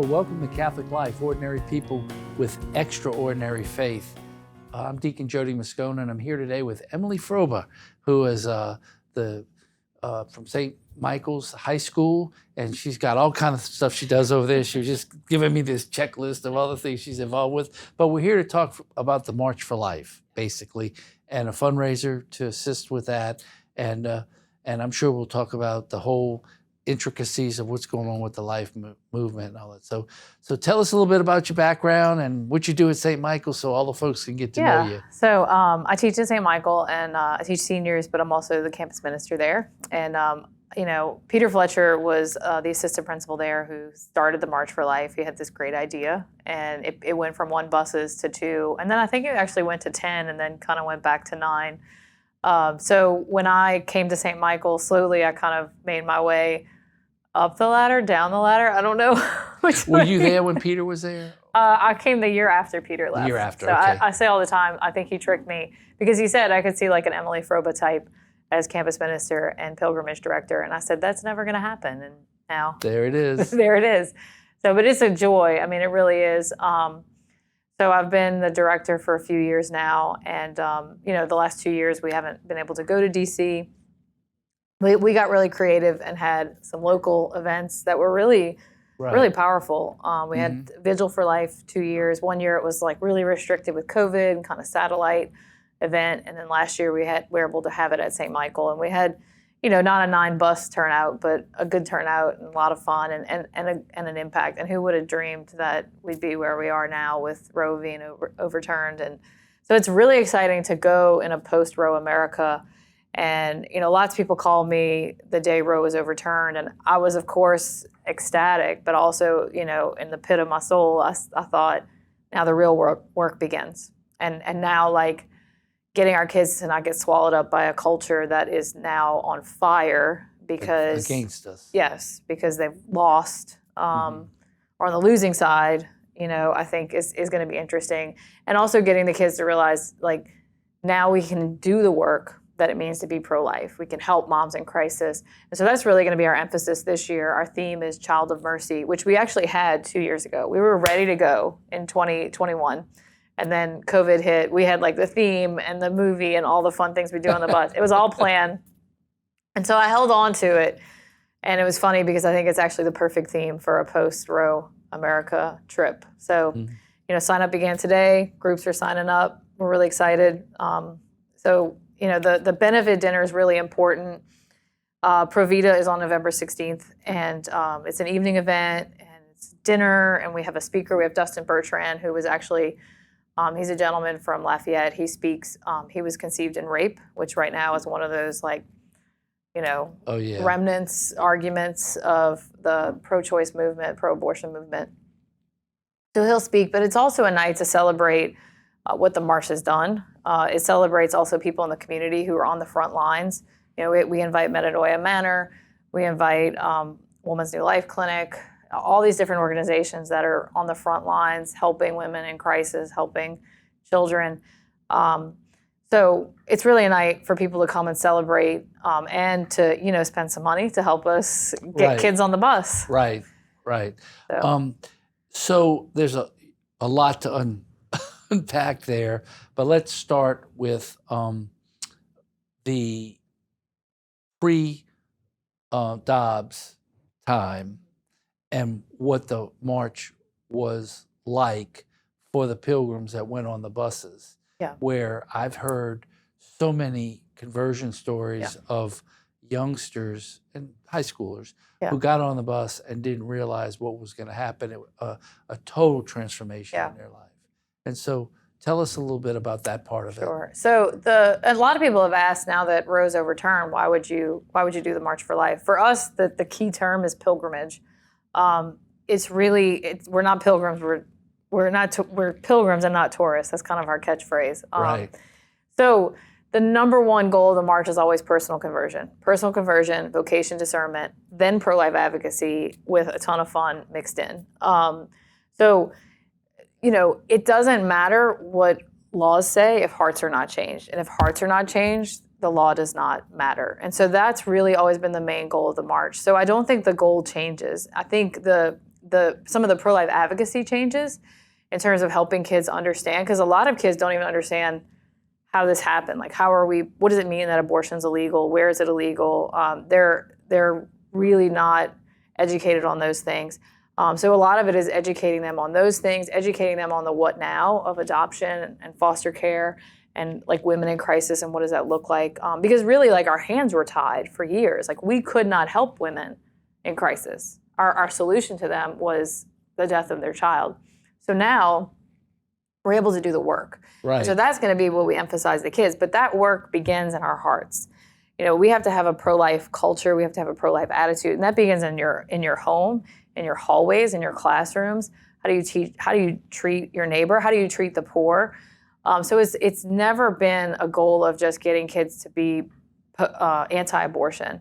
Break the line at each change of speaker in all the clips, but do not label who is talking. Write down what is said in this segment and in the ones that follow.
welcome to Catholic Life, ordinary people with extraordinary faith. I'm Deacon Jody Moscona, and I'm here today with Emily Froeba, who is from St. Michael's High School, and she's got all kinds of stuff she does over there. She was just giving me this checklist of other things she's involved with. But we're here to talk about the March for Life, basically, and a fundraiser to assist with that. And I'm sure we'll talk about the whole intricacies of what's going on with the life movement and all that. So tell us a little bit about your background and what you do at St. Michael so all the folks can get to know you.
So I teach at St. Michael, and I teach seniors, but I'm also the campus minister there. And, Peter Fletcher was the assistant principal there who started the March for Life. He had this great idea, and it went from 1 buses to 2. And then I think it actually went to 10 and then kind of went back to 9. So when I came to St. Michael, slowly I kind of made my way up the ladder, down the ladder. I don't know which
Were
way.
you there when Peter was there?
I came the year after Peter left.
The year after,
so
okay.
I say all the time, I think he tricked me because he said I could see like an Emily Froeba type as campus minister and pilgrimage director. And I said, that's never going to happen. And now
There it is.
there it is. So, but it's a joy. I mean, it really is. So I've been the director for a few years now. And, the last 2 years, we haven't been able to go to DC. We got really creative and had some local events that were really powerful. We had Vigil for Life 2 years. 1 year it was like really restricted with COVID and kind of satellite event. And then last year we were able to have it at St. Michael. And we had, not a 9-bus turnout, but a good turnout and a lot of fun and an impact. And who would have dreamed that we'd be where we are now with Roe being overturned. And so it's really exciting to go in a post-Roe America. And, lots of people call me the day Roe was overturned. And I was, of course, ecstatic, but also, in the pit of my soul, I thought, now the real work begins. And now, like, getting our kids to not get swallowed up by a culture that is now on fire because...
Against us.
Yes, because they've lost, or on the losing side, I think is going to be interesting. And also getting the kids to realize, like, now we can do the work that it means to be pro-life. We can help moms in crisis. And so that's really going to be our emphasis this year. Our theme is Child of Mercy, which we actually had 2 years ago. We were ready to go in 2021. And then COVID hit. We had like the theme and the movie and all the fun things we do on the bus. It was all planned. And so I held on to it. And it was funny because I think it's actually the perfect theme for a post-Roe America trip. So, sign up began today. Groups are signing up. We're really excited. The benefit dinner is really important. Provita is on November 16th, and it's an evening event, and it's dinner, and we have a speaker. We have Dustin Bertrand, who was actually, he's a gentleman from Lafayette. He speaks, he was conceived in rape, which right now is one of those, remnants, arguments of the pro-choice movement, pro-abortion movement. So he'll speak, but it's also a night to celebrate what the March has done. It celebrates also people in the community who are on the front lines. We invite Metanoia Manor, we invite Women's New Life Clinic, all these different organizations that are on the front lines, helping women in crisis, helping children. So it's really a night for people to come and celebrate and to, spend some money to help us get kids on the bus.
Right. So there's a lot to unpack there, but let's start with the pre-Dobbs time and what the march was like for the pilgrims that went on the buses.
Yeah.
Where I've heard so many conversion stories of youngsters and high schoolers who got on the bus and didn't realize what was going to happen. It was a total transformation in their life. And so tell us a little bit about that part of it.
Sure. So a lot of people have asked, now that Roe's overturned, why would you do the March for Life? For us, the key term is pilgrimage. We're not pilgrims. We're pilgrims and not tourists. That's kind of our catchphrase.
Right.
So the number one goal of the March is always personal conversion, vocation discernment, then pro-life advocacy with a ton of fun mixed in. It doesn't matter what laws say if hearts are not changed. And if hearts are not changed, the law does not matter. And so that's really always been the main goal of the March. So I don't think the goal changes. I think the some of the pro-life advocacy changes in terms of helping kids understand, because a lot of kids don't even understand how this happened. Like, what does it mean that abortion's illegal? Where is it illegal? They're really not educated on those things. So a lot of it is educating them on those things, educating them on the what now of adoption and foster care and like women in crisis and what does that look like. Because really, like, our hands were tied for years. Like, we could not help women in crisis. Our solution to them was the death of their child. So now we're able to do the work.
Right.
So that's going to be what we emphasize to kids. But that work begins in our hearts. You know, we have to have a pro-life culture. We have to have a pro-life attitude, and that begins in your home, in your hallways, in your classrooms. How do you teach? How do you treat your neighbor? How do you treat the poor? So it's never been a goal of just getting kids to be anti-abortion.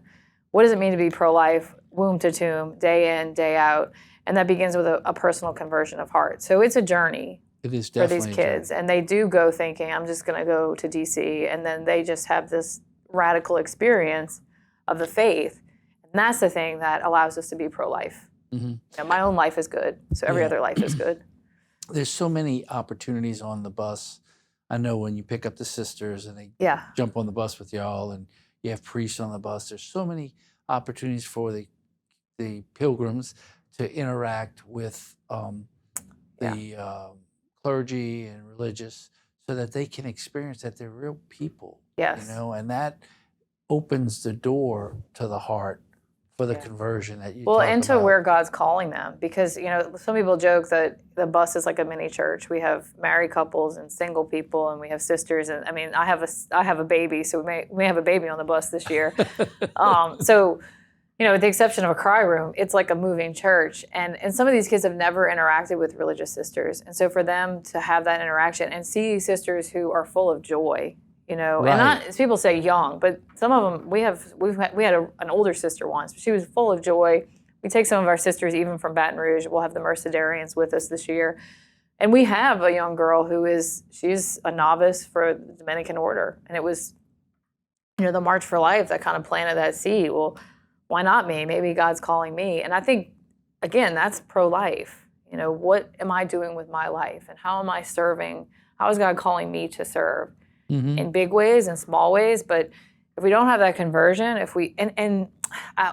What does it mean to be pro-life, womb to tomb, day in, day out? And that begins with a personal conversion of heart. So it's a journey.
It is
for
definitely
these kids, and they do go thinking, I'm just going to go to DC, and then they just have this radical experience of the faith, and that's the thing that allows us to be pro-life.
Mm-hmm.
You know, my own life is good, so every other life is good.
There's so many opportunities on the bus. I know when you pick up the sisters and they jump on the bus with y'all, and you have priests on the bus. There's so many opportunities for the pilgrims to interact with the clergy and religious, so that they can experience that they're real people.
Yes.
You know, and that opens the door to the heart for the conversion that you
and to where God's calling them. Because, you know, some people joke that the bus is like a mini church. We have married couples and single people, and we have sisters. And I mean, I have a baby, so we may have a baby on the bus this year. So, you know, with the exception of a cry room, it's like a moving church. And some of these kids have never interacted with religious sisters. And so for them to have that interaction and see sisters who are full of joy, you know, and not, people say young, but some of them, we had an older sister once. She was full of joy. We take some of our sisters even from Baton Rouge. We'll have the Mercedarians with us this year. And we have a young girl she's a novice for the Dominican order. And it was, you know, the March for Life that kind of planted that seed. Well, why not me? Maybe God's calling me. And I think, again, that's pro-life. You know, what am I doing with my life? And how am I serving? How is God calling me to serve? Mm-hmm. In big ways and small ways? But if we don't have that conversion, and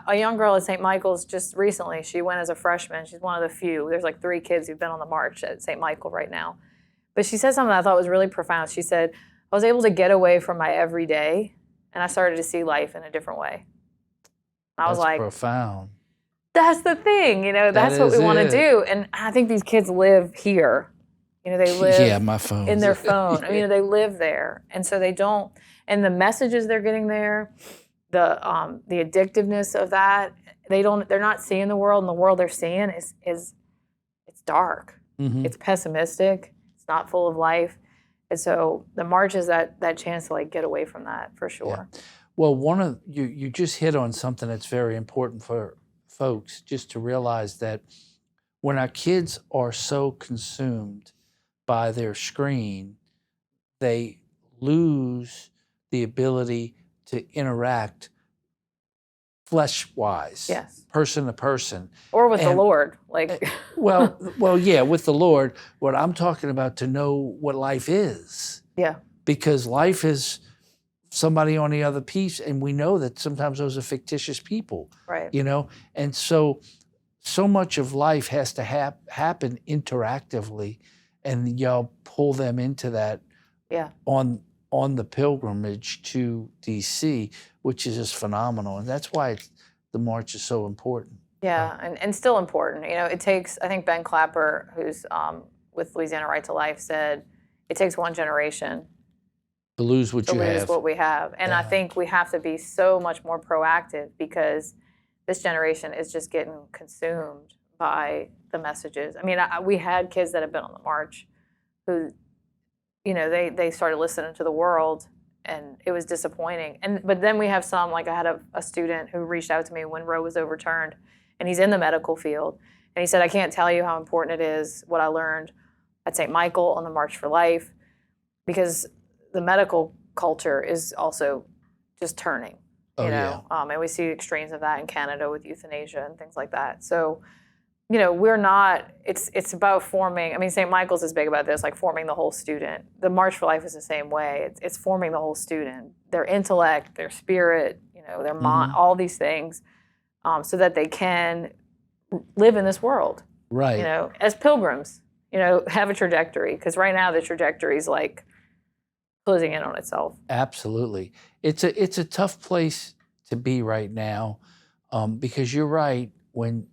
a young girl at St. Michael's just recently, she went as a freshman. She's one of the few. There's like 3 kids who've been on the march at St. Michael right now. But she said something that I thought was really profound. She said, I was able to get away from my everyday, and I started to see life in a different way. I was like,
profound.
That's the thing, you know, that's what we want to do. And I think these kids live here. You know, they live
my phone.
in their phone. I mean, they live there. And so they don't, and the messages they're getting there, the addictiveness of that, they're not seeing the world, and the world they're seeing is it's dark. Mm-hmm. It's pessimistic. It's not full of life. And so the march is that chance to like get away from that for sure.
Yeah. Well, you just hit on something that's very important for folks, just to realize that when our kids are so consumed by their screen, they lose the ability to interact flesh-wise, person to person.
Or with the Lord.
Well, yeah, with the Lord. What I'm talking about, to know what life is. Yeah. Because life is somebody on the other piece, and we know that sometimes those are fictitious people, right? You know, and so much of life has to happen interactively, and y'all pull them into that on the pilgrimage to DC, which is just phenomenal, and that's why the march is so important.
Yeah, and still important. You know, it takes, I think Ben Clapper, who's with Louisiana Right to Life, said it takes one generation
to lose what
we have. And I think we have to be so much more proactive, because this generation is just getting consumed by the messages. I mean, we had kids that have been on the march who, you know, they started listening to the world, and it was disappointing. But then we have some, like I had a student who reached out to me when Roe was overturned, and he's in the medical field. And he said, I can't tell you how important it is what I learned at St. Michael on the March for Life, because the medical culture is also just turning, you know, and we see extremes of that in Canada with euthanasia and things like that. So we're not, it's about forming, I mean, St. Michael's is big about this, like forming the whole student. The March for Life is the same way. It's forming the whole student, their intellect, their spirit, their mind, all these things, so that they can live in this world.
Right.
As pilgrims, have a trajectory. Because right now the trajectory is like closing in on itself.
Absolutely. It's a tough place to be right now, because you're right. When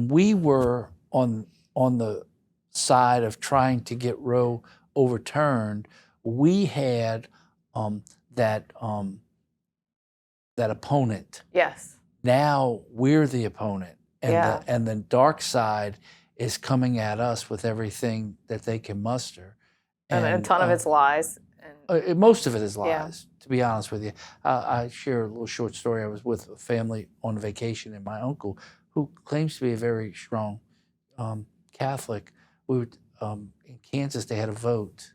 we were on the side of trying to get Roe overturned, we had that opponent.
Yes.
Now we're the opponent, and
Yeah.
the dark side is coming at us with everything that they can muster.
And a ton of it's lies. And
most of it is
Yeah.
lies, to be honest with you. I share a little short story. I was with a family on vacation, and my uncle, who claims to be a very strong Catholic, we were, in Kansas, they had a vote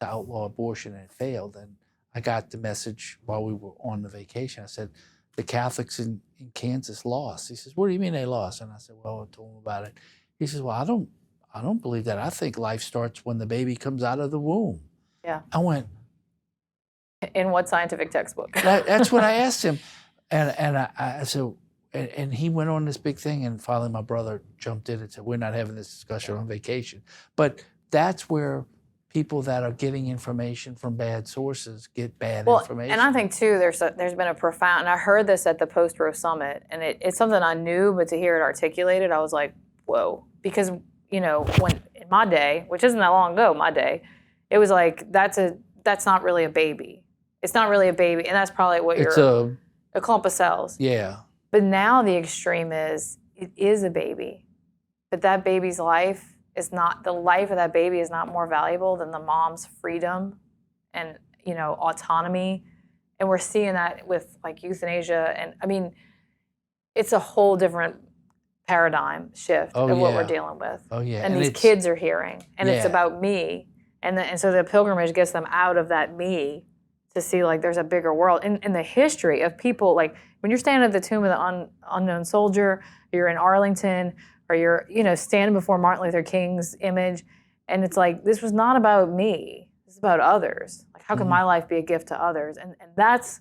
to outlaw abortion, and it failed. And I got the message while we were on the vacation. I said, the Catholics in Kansas lost. He says, what do you mean they lost? And I said, well, I told him about it. He says, well, I don't believe that. I think life starts when the baby comes out of the womb.
Yeah.
I went,
in what scientific textbook?
that's what I asked him. And I said, and he went on this big thing, and finally my brother jumped in and said, we're not having this discussion on vacation. But that's where people that are getting information from bad sources get bad information.
And I think too, there's been a profound, and I heard this at the post-Roe summit, and it's something I knew, but to hear it articulated, I was like, whoa. Because, when in my day, which isn't that long ago, my day, it was like, that's not really a baby. It's not really a baby, and that's probably what
it's
a clump of cells.
Yeah.
But now the extreme is, it is a baby. But that baby's life is not, the life of that baby is not more valuable than the mom's freedom and, autonomy. And we're seeing that with like euthanasia. And I mean, it's a whole different paradigm shift of what we're dealing with.
Oh, yeah.
And these kids are hearing. And it's
Yeah.
about me. And so the pilgrimage gets them out of that me to see like there's a bigger world. In the history of people, like when you're standing at the tomb of the unknown soldier, you're in Arlington, or you're, standing before Martin Luther King's image, and it's like, this was not about me. This is about others. Like, how can my life be a gift to others? And that's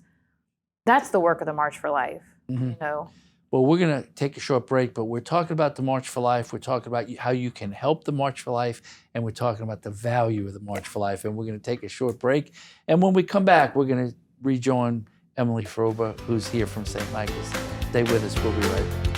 the work of the March for Life,
Well, we're going to take a short break, but we're talking about the March for Life. We're talking about how you can help the March for Life, and we're talking about the value of the March for Life. And we're going to take a short break. And when we come back, we're going to rejoin Emily Froeba, who's here from St. Michael's. Stay with us. We'll be right back.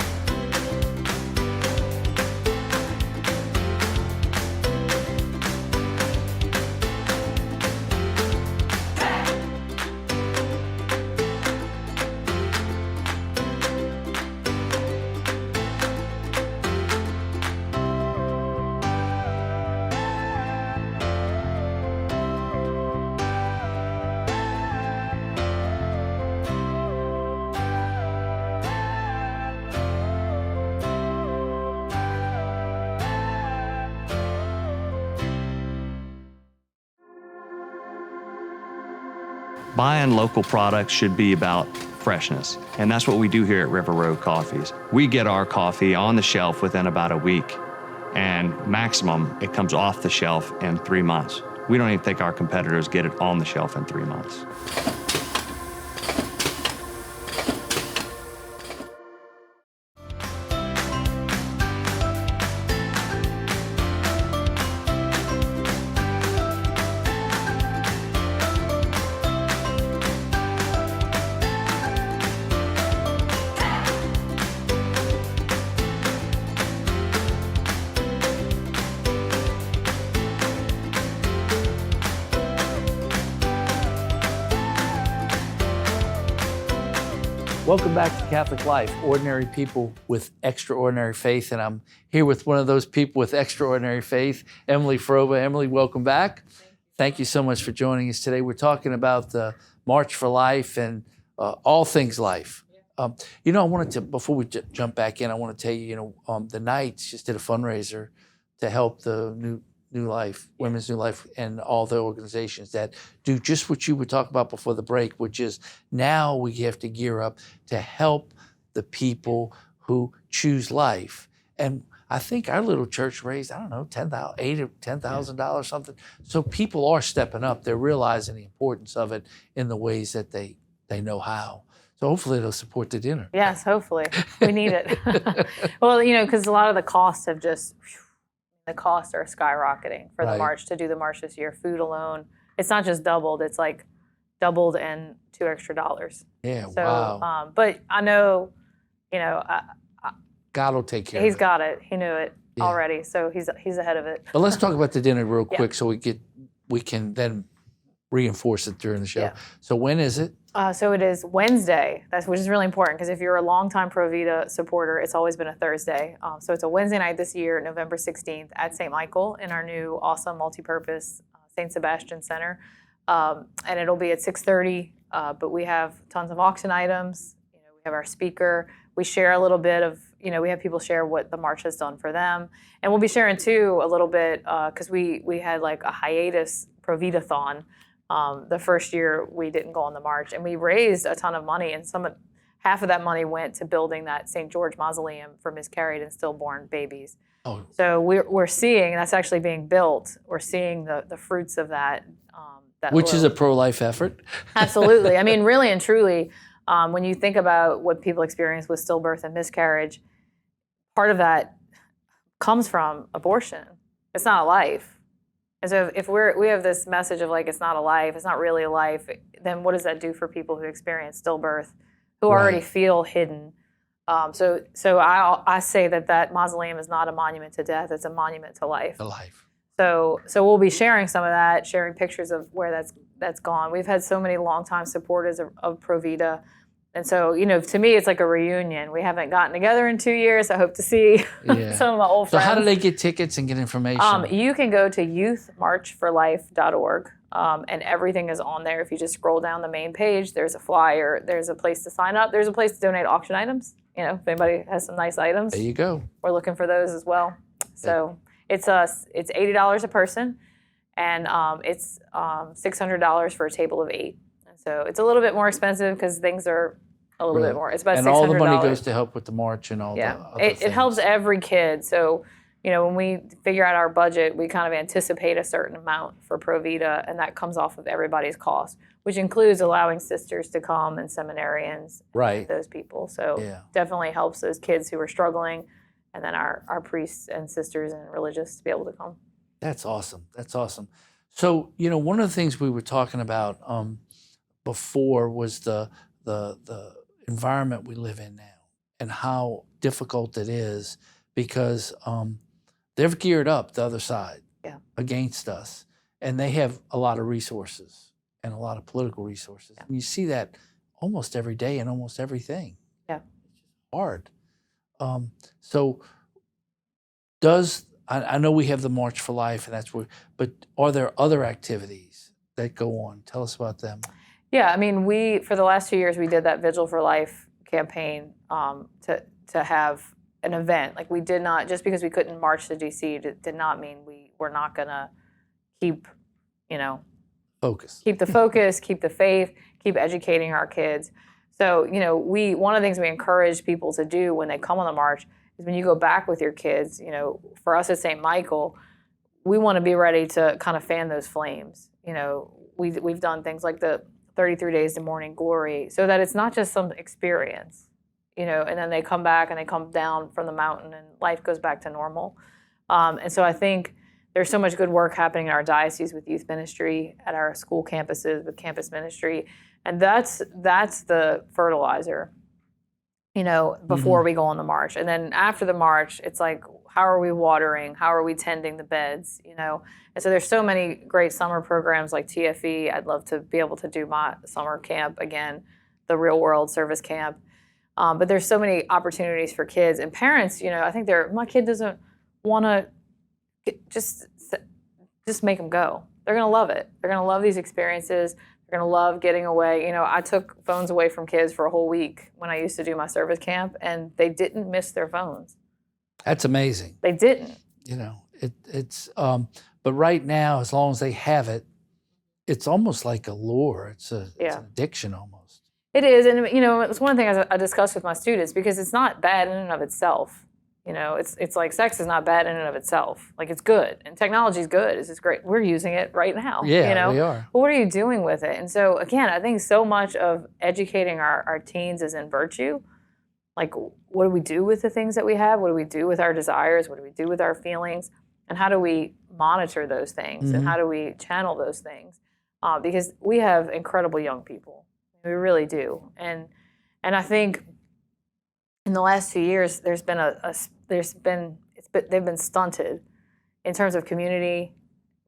Buying local products should be about freshness, and that's what we do here at River Road Coffees. We get our coffee on the shelf within about a week, and maximum, it comes off the shelf in 3 months. We don't even think our competitors get it on the shelf in 3 months.
Welcome back to Catholic Life, ordinary people with extraordinary faith. And I'm here with one of those people with extraordinary faith, Emily Froeba. Emily, welcome back. Thank you so much for joining us today. We're talking about the March for Life and all things life. I wanted to, before we jump back in, I want to tell you, the Knights just did a fundraiser to help the New Life, Women's New Life, and all the organizations that do just what you were talking about before the break, which is now we have to gear up to help the people who choose life. And I think our little church raised, I don't know, $8,000 or $10,000 something. So people are stepping up. They're realizing the importance of it in the ways that they know how. So hopefully they'll support the dinner.
Yes, hopefully. We need it. Well, because a lot of the costs have the costs are skyrocketing for the march, to do the march this year. Food alone, it's not just doubled, it's like doubled and $2 extra.
Yeah,
So,
wow.
But I know,
God will take care of it.
He's got it. He knew it already, so he's ahead of it.
But let's talk about the dinner real quick so we can then reinforce it during the show.
Yeah.
So when is it?
So it is Wednesday, which is really important because if you're a longtime Pro Vita supporter, it's always been a Thursday. So it's a Wednesday night this year, November 16th at St. Michael in our new awesome multi-purpose St. Sebastian Center. And it'll be at 6:30, but we have tons of auction items. We have our speaker. We share a little bit of, we have people share what the march has done for them. And we'll be sharing too a little bit because we had like a hiatus Pro Vita-thon. The first year we didn't go on the march, and we raised a ton of money, and half of that money went to building that St. George Mausoleum for miscarried and stillborn babies.
Oh.
So we're seeing that's actually being built. We're seeing the fruits of that.
Which is a pro-life effort.
Absolutely. I mean, really and truly, when you think about what people experience with stillbirth and miscarriage, part of that comes from abortion. It's not a life. And so if we have this message of like, it's not a life, it's not really a life, then what does that do for people who experience stillbirth, who already feel hidden? So I say that mausoleum is not a monument to death, it's a monument to life.
To life.
So we'll be sharing some of that, sharing pictures of where that's gone. We've had so many longtime supporters of Pro Vita. And so, to me, it's like a reunion. We haven't gotten together in 2 years. I hope to see some of my old friends.
So how do they get tickets and get information?
You can go to youthmarchforlife.org, and everything is on there. If you just scroll down the main page, there's a flyer. There's a place to sign up. There's a place to donate auction items. If anybody has some nice items.
There you go.
We're looking for those as well. So it's $80 a person, and it's $600 for a table of 8. And so it's a little bit more expensive because things are a little bit more. It's about $600.
And all the money goes to help with the march and all the other things.
It helps every kid. So, when we figure out our budget, we kind of anticipate a certain amount for Pro Vita, and that comes off of everybody's cost, which includes allowing sisters to come and seminarians, and those people. So definitely helps those kids who are struggling, and then our priests and sisters and religious to be able to come.
That's awesome. That's awesome. So, one of the things we were talking about before was the environment we live in now and how difficult it is because they've geared up the other side against us, and they have a lot of resources and a lot of political resources. And you see that almost every day in almost everything.
Yeah.
It's hard. So I know we have the March for Life, and that's where, but are there other activities that go on? Tell us about them.
Yeah, I mean, for the last 2 years, we did that Vigil for Life campaign to have an event. Like we did not, just because we couldn't march to D.C. did not mean we were not going to keep,
focus.
Keep the focus, keep the faith, keep educating our kids. So, one of the things we encourage people to do when they come on the march is when you go back with your kids, for us at St. Michael, we want to be ready to kind of fan those flames. We've done things like the 33 Days to Morning Glory, so that it's not just some experience, and then they come back and they come down from the mountain and life goes back to normal. And so I think there's so much good work happening in our diocese with youth ministry, at our school campuses with campus ministry, and that's the fertilizer, before we go on the march. And then after the march, it's like, how are we watering? How are we tending the beds? And so there's so many great summer programs like TFE. I'd love to be able to do my summer camp again, the Real World Service Camp. But there's so many opportunities for kids and parents. I think my kid doesn't want to just make them go. They're going to love it. They're going to love these experiences. They're going to love getting away. I took phones away from kids for a whole week when I used to do my service camp, and they didn't miss their phones.
That's amazing.
They didn't.
It's but right now, as long as they have it, it's almost like a lure. It's an addiction almost.
It is, and it's one thing I discuss with my students because it's not bad in and of itself. It's like sex is not bad in and of itself. Like it's good, and technology is good. It's just great. We're using it right now.
Yeah, we are.
But what are you doing with it? And so again, I think so much of educating our teens is in virtue. Like, what do we do with the things that we have? What do we do with our desires? What do we do with our feelings? And how do we monitor those things? And how do we channel those things? Because we have incredible young people. We really do. And I think in the last 2 years, they've been stunted in terms of community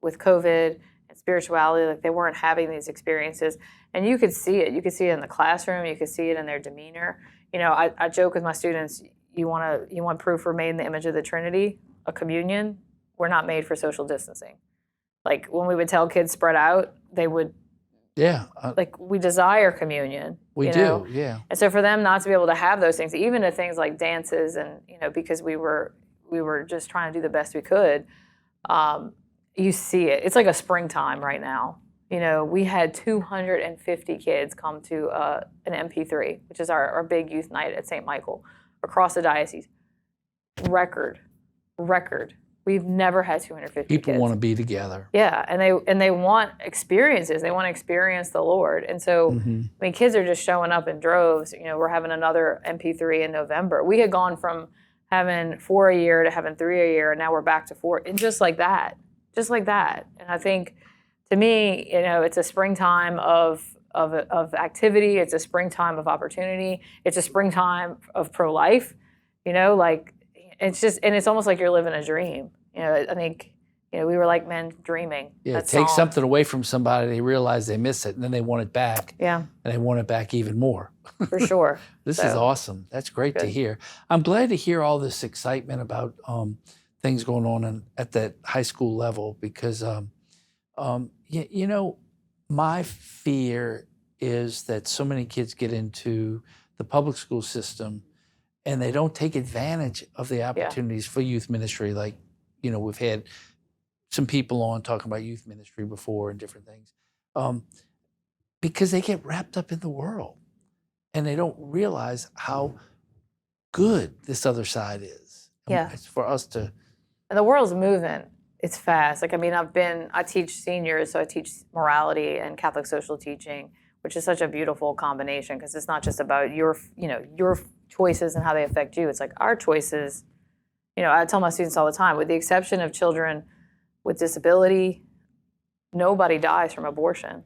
with COVID and spirituality. Like they weren't having these experiences, and you could see it. You could see it in the classroom. You could see it in their demeanor. I joke with my students. You want proof we're made in the image of the Trinity? A communion. We're not made for social distancing. Like when we would tell kids spread out, they would.
Yeah.
Like we desire communion.
We do, yeah.
And so for them not to be able to have those things, even to things like dances, and because we were just trying to do the best we could, you see it. It's like a springtime right now. We had 250 kids come to an MP3, which is our big youth night at St. Michael, across the diocese. Record. We've never had 250
People
kids.
want to be together.
Yeah, and they want experiences. They want to experience the Lord. And so, kids are just showing up in droves. We're having another MP3 in November. We had gone from having 4 a year to having 3 a year, and now we're back to 4. And just like that. And I think, to me, it's a springtime of activity. It's a springtime of opportunity. It's a springtime of pro-life. It's just, and it's almost like you're living a dream. I think, we were like men dreaming.
Yeah, take something away from somebody, they realize they miss it, and then they want it back.
Yeah.
And they want it back even more.
For sure.
This is awesome. That's great to hear. I'm glad to hear all this excitement about things going on at that high school level because, my fear is that so many kids get into the public school system and they don't take advantage of the opportunities for youth ministry. Like, we've had some people on talking about youth ministry before and different things, because they get wrapped up in the world and they don't realize how good this other side is.
Yeah.
It's for us to.
And the world's moving. It's fast. I teach seniors, so I teach morality and Catholic social teaching, which is such a beautiful combination because it's not just about your choices and how they affect you. It's like our choices. I tell my students all the time, with the exception of children with disability, nobody dies from abortion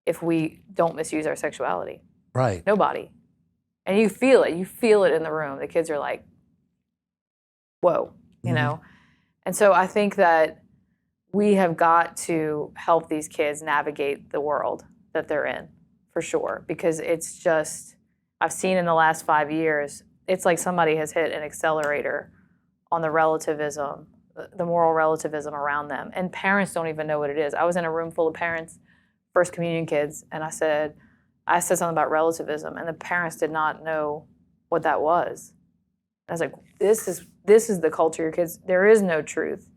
if we don't misuse our sexuality.
Right.
Nobody. And you feel it. You feel it in the room. The kids are like, whoa, And so I think that we have got to help these kids navigate the world that they're in, for sure, because it's just, I've seen in the last 5 years, it's like somebody has hit an accelerator on the relativism, the moral relativism around them. And parents don't even know what it is. I was in a room full of parents, First Communion kids, and I said something about relativism, and the parents did not know what that was. I was like, this is the culture your kids, there is no truth.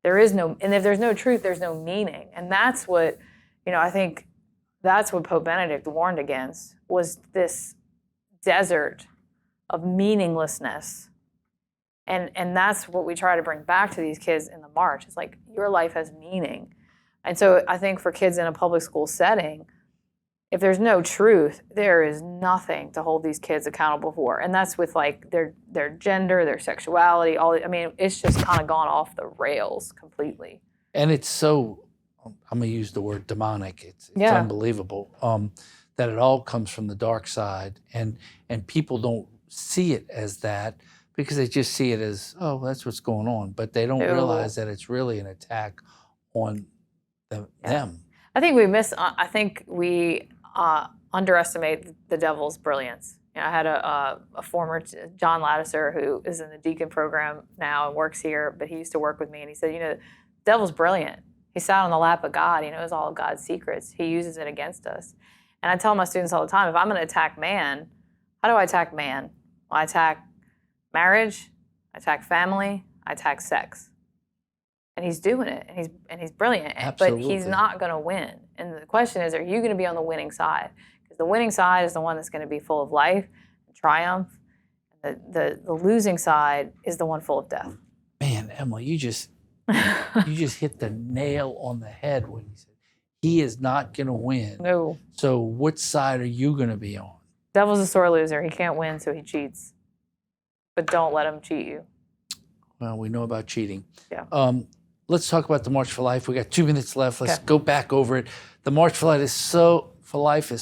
And if there's no truth, there's no meaning. And that's what, I think that's what Pope Benedict warned against, was this desert of meaninglessness. And that's what we try to bring back to these kids in the March. It's like, your life has meaning. And so I think for kids in a public school setting, if there's no truth, there is nothing to hold these kids accountable for. And that's with like their gender, their sexuality, it's just kind of gone off the rails completely.
And it's so, I'm going to use the word demonic. It's unbelievable that it all comes from the dark side. And people don't see it as that because they just see it as, oh, that's what's going on. But they don't realize that it's really an attack on them.
I think we underestimate the devil's brilliance. I had a former John Lattiser who is in the deacon program now and works here, but he used to work with me, and he said, the devil's brilliant. He sat on the lap of God. He knows all of God's secrets. He uses it against us. And I tell my students all the time, if I'm going to attack man, how do I attack man? Well, I attack marriage, I attack family, I attack sex. And he's doing it, and he's brilliant.
Absolutely.
But he's not going to win. And the question is, are you going to be on the winning side? Because Because the winning side is the one that's going to be full of life and triumph. The losing side is the one full of death.
Man, Emily, you just hit the nail on the head when you said he is not going to win.
No.
So what side are you going to be on?
Devil's a sore loser. He can't win, so he cheats. But don't let him cheat you.
Well, we know about cheating.
Yeah.
Let's talk about the March for Life. We got 2 minutes left. Let's go back over it. The March for Life is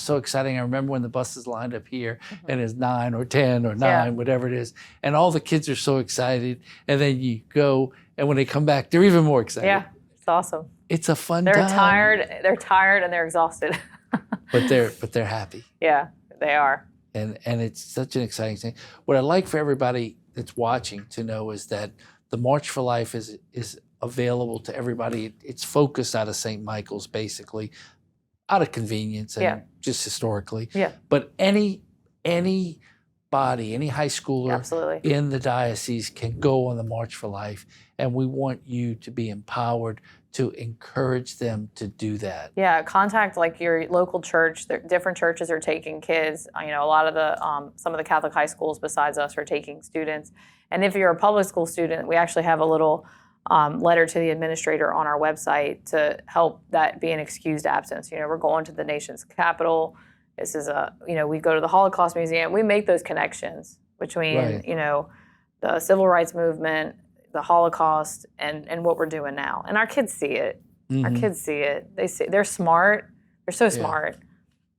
so exciting. I remember when the buses lined up here and it's 9 or 10 or 9, whatever it is. And all the kids are so excited. And then you go, and when they come back, they're even more excited.
Yeah, it's awesome.
It's a fun
They're
time.
They're tired and they're exhausted.
But they're happy.
Yeah, they are.
And it's such an exciting thing. What I'd like for everybody that's watching to know is that the March for Life is available to everybody. It's focused out of St. Michael's, basically, out of convenience and just historically.
Yeah.
But any body, any high schooler in the diocese can go on the March for Life, and we want you to be empowered to encourage them to do that.
Yeah, contact like your local church. Different churches are taking kids. A lot of the some of the Catholic high schools besides us are taking students. And if you're a public school student, we actually have a little letter to the administrator on our website to help that be an excused absence. We're going to the nation's capital. This is we go to the Holocaust Museum. We make those connections between, the civil rights movement, the Holocaust, and what we're doing now. And our kids see it. Our kids see it. They're smart. They're so smart.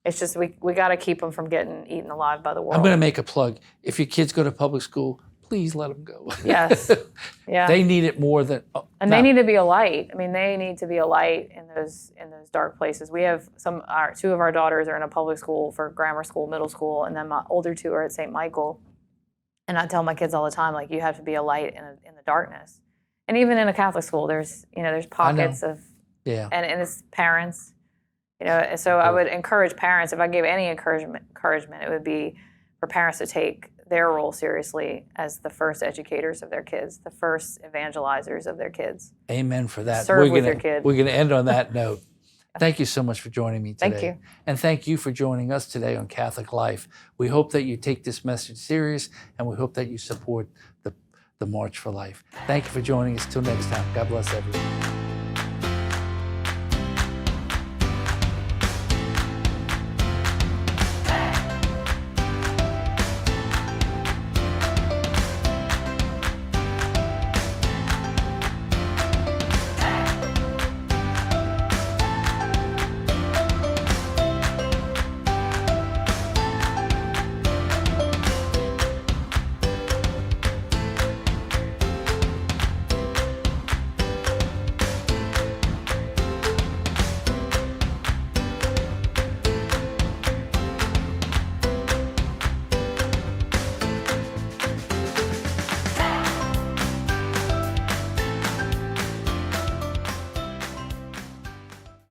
It's just we got to keep them from getting eaten alive by the world.
I'm going to make a plug. If your kids go to public school, please let them go.
Yes. Yeah.
They need it more than.
They need to be a light. They need to be a light in those dark places. We have 2 of our daughters are in a public school for grammar school, middle school, and then my older 2 are at St. Michael. And I tell my kids all the time, like, you have to be a light in the darkness. And even in a Catholic school, there's pockets of and it's parents. So I would encourage parents. If I gave any encouragement, it would be for parents to take their role seriously as the first educators of their kids, the first evangelizers of their kids.
Amen for that.
Serve with your kid.
We're going to end on that note. Thank you so much for joining me today.
Thank you.
And thank you for joining us today on Catholic Life. We hope that you take this message serious, and we hope that you support the March for Life. Thank you for joining us. Till next time, God bless everyone.